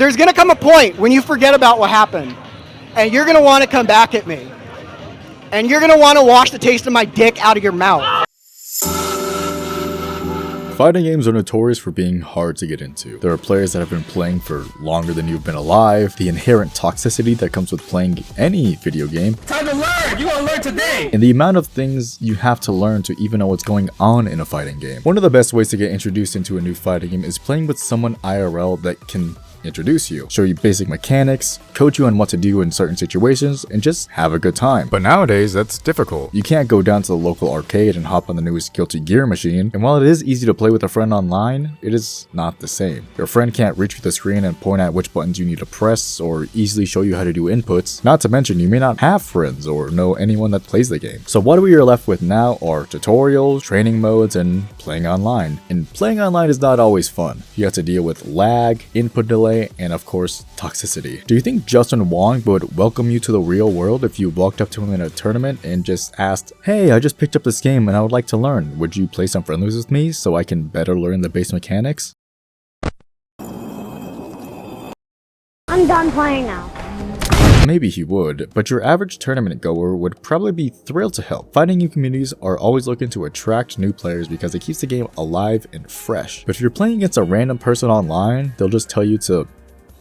there's gonna come a point when you forget about what happened, and you're gonna want to come back at me, and you're gonna want to wash the taste of my dick out of your mouth. Fighting games are notorious for being hard to get into. There are players that have been playing for longer than you've been alive, the inherent toxicity that comes with playing any video game. Time to learn! You gonna learn today! And the amount of things you have to learn to even know what's going on in a fighting game. One of the best ways to get introduced into a new fighting game is playing with someone IRL that can introduce you, show you basic mechanics, coach you on what to do in certain situations, and just have a good time. But nowadays, that's difficult. You can't go down to the local arcade and hop on the newest Guilty Gear machine, and while it is easy to play with a friend online, it is not the same. Your friend can't reach through the screen and point out which buttons you need to press, or easily show you how to do inputs, not to mention you may not have friends or know anyone that plays the game. So what we are left with now are tutorials, training modes, and playing online. And playing online is not always fun. You have to deal with lag, input delay, and of course, toxicity. Do you think Justin Wong would welcome you to the real world if you walked up to him in a tournament and just asked, "Hey, I just picked up this game and I would like to learn. Would you play some friendlies with me so I can better learn the base mechanics?" I'm done playing now. Maybe he would, but your average tournament goer would probably be thrilled to help. Fighting game communities are always looking to attract new players because it keeps the game alive and fresh. But if you're playing against a random person online, they'll just tell you to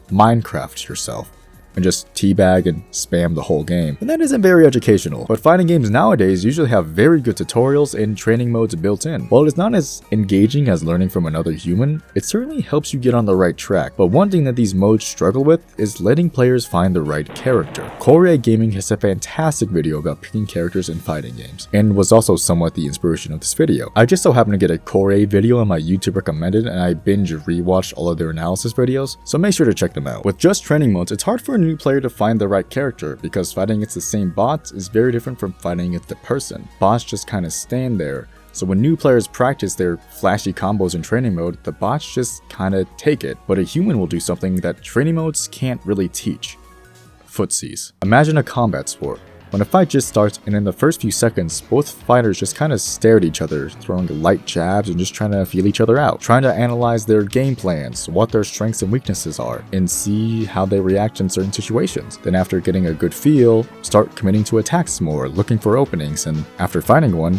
Minecraft yourself and just teabag and spam the whole game. And that isn't very educational. But fighting games nowadays usually have very good tutorials and training modes built in. While it is not as engaging as learning from another human, it certainly helps you get on the right track. But one thing that these modes struggle with is letting players find the right character. Korea Gaming has a fantastic video about picking characters in fighting games, and was also somewhat the inspiration of this video. I just so happened to get a Korea video on my YouTube recommended, and I binge rewatched all of their analysis videos, so make sure to check them out. With just training modes, it's hard for a new player to find the right character, because fighting against the same bots is very different from fighting against the person. Bots just kind of stand there, so when new players practice their flashy combos in training mode, the bots just kind of take it. But a human will do something that training modes can't really teach. Footsies. Imagine a combat sport. When a fight just starts, and in the first few seconds, both fighters just kind of stare at each other, throwing light jabs and just trying to feel each other out, trying to analyze their game plans, what their strengths and weaknesses are, and see how they react in certain situations. Then after getting a good feel, start committing to attacks more, looking for openings, and after finding one,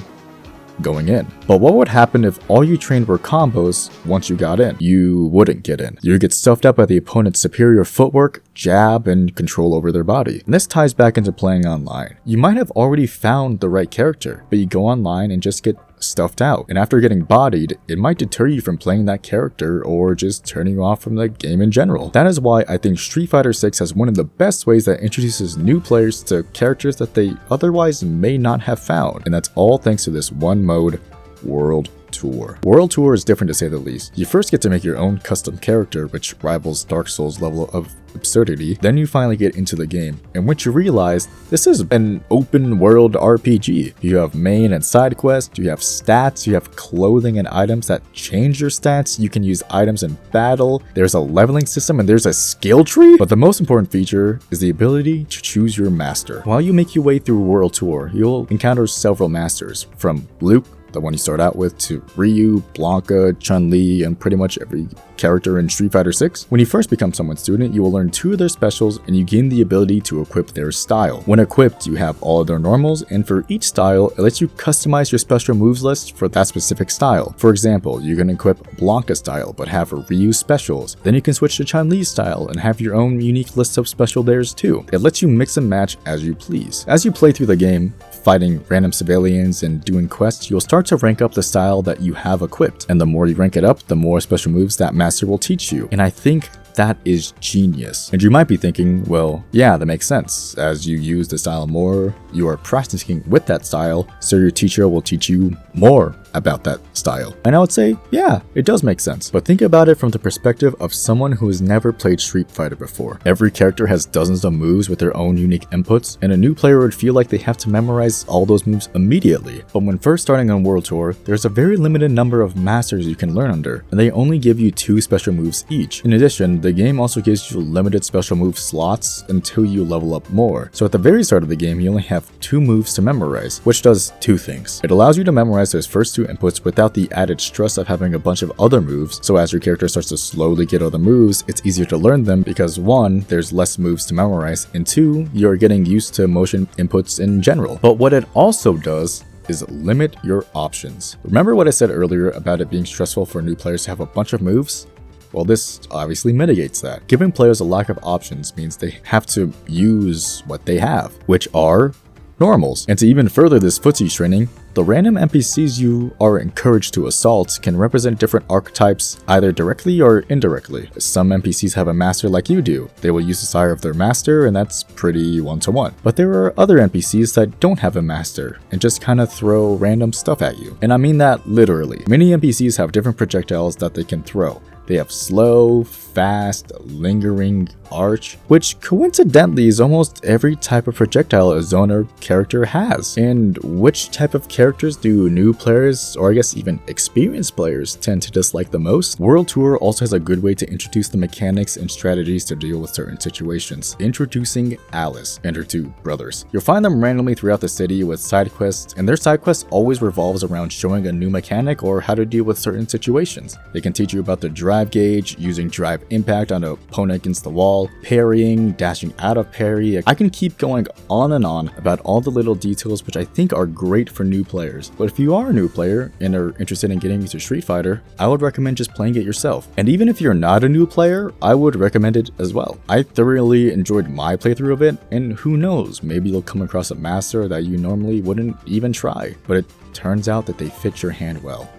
going in. But what would happen if all you trained were combos once you got in? You wouldn't get in. You would get stuffed up by the opponent's superior footwork, jab, and control over their body. And this ties back into playing online. You might have already found the right character, but you go online and just get stuffed out, and after getting bodied, it might deter you from playing that character or just turning you off from the game in general. That is why I think Street Fighter 6 has one of the best ways that introduces new players to characters that they otherwise may not have found, and that's all thanks to this one mode, World Tour. World Tour is different to say the least. You first get to make your own custom character, which rivals Dark Souls' level of absurdity. Then you finally get into the game, and once you realize this is an open world RPG. You have main and side quests, you have stats, you have clothing and items that change your stats, you can use items in battle, there's a leveling system, and there's a skill tree. But the most important feature is the ability to choose your master. While you make your way through World Tour, you'll encounter several masters, from Luke, the one you start out with, to Ryu, Blanca, Chun-Li, and pretty much every character in Street Fighter 6. When you first become someone's student, you will learn 2 of their specials and you gain the ability to equip their style. When equipped, you have all of their normals, and for each style, it lets you customize your special moves list for that specific style. For example, you can equip Blanca style but have Ryu specials. Then you can switch to Chun-Li style and have your own unique list of special theirs too. It lets you mix and match as you please. As you play through the game, fighting random civilians and doing quests, you'll start to rank up the style that you have equipped. And the more you rank it up, the more special moves that master will teach you. And I think that is genius. And you might be thinking, well, yeah, that makes sense. As you use the style more, you are practicing with that style, so your teacher will teach you more about that style. And I would say, yeah, it does make sense. But think about it from the perspective of someone who has never played Street Fighter before. Every character has dozens of moves with their own unique inputs, and a new player would feel like they have to memorize all those moves immediately. But when first starting on World Tour, there's a very limited number of masters you can learn under, and they only give you 2 special moves each. In addition, the game also gives you limited special move slots until you level up more. So at the very start of the game, you only have 2 moves to memorize, which does 2 things. It allows you to memorize those first 2 two inputs without the added stress of having a bunch of other moves, so as your character starts to slowly get other moves, it's easier to learn them because 1, there's less moves to memorize, and 2, you're getting used to motion inputs in general. But what it also does is limit your options. Remember what I said earlier about it being stressful for new players to have a bunch of moves? Well, this obviously mitigates that. Giving players a lack of options means they have to use what they have, which are normals. And to even further this footsies training, the random NPCs you are encouraged to assault can represent different archetypes either directly or indirectly. Some NPCs have a master like you do. They will use the sire of their master, and that's pretty one-to-one. But there are other NPCs that don't have a master and just kind of throw random stuff at you. And I mean that literally. Many NPCs have different projectiles that they can throw. They have slow, fast, lingering, arch, which coincidentally is almost every type of projectile a zoner character has. And which type of characters do new players, or I guess even experienced players, tend to dislike the most? World Tour also has a good way to introduce the mechanics and strategies to deal with certain situations. Introducing Alice and her two brothers. You'll find them randomly throughout the city with side quests, and their side quest always revolves around showing a new mechanic or how to deal with certain situations. They can teach you about the drive gauge, using drive impact on an opponent against the wall, parrying, dashing out of parry. I can keep going on and on about all the little details which I think are great for new players. But if you are a new player and are interested in getting into Street Fighter, I would recommend just playing it yourself. And even if you're not a new player, I would recommend it as well. I thoroughly enjoyed my playthrough of it, and who knows, maybe you'll come across a master that you normally wouldn't even try, but it turns out that they fit your hand well.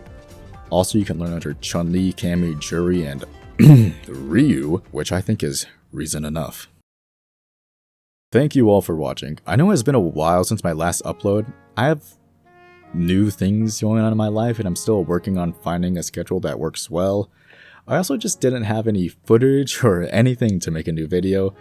Also, you can learn under Chun-Li, Cammy, Juri, and Ryu, which I think is reason enough. Thank you all for watching. I know it's been a while since my last upload. I have new things going on in my life, and I'm still working on finding a schedule that works well. I also just didn't have any footage or anything to make a new video,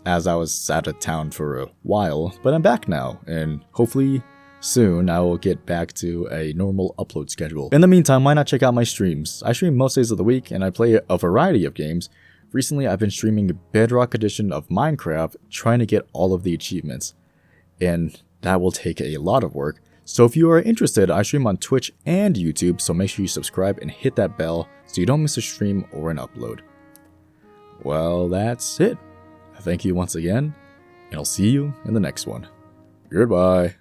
as I was out of town for a while, but I'm back now, and hopefully soon I will get back to a normal upload schedule. In the meantime, why not check out my streams? I stream most days of the week and I play a variety of games. Recently I've been streaming Bedrock Edition of Minecraft, trying to get all of the achievements. And that will take a lot of work. So if you are interested, I stream on Twitch and YouTube, so make sure you subscribe and hit that bell so you don't miss a stream or an upload. Well, that's it. Thank you once again, and I'll see you in the next one. Goodbye.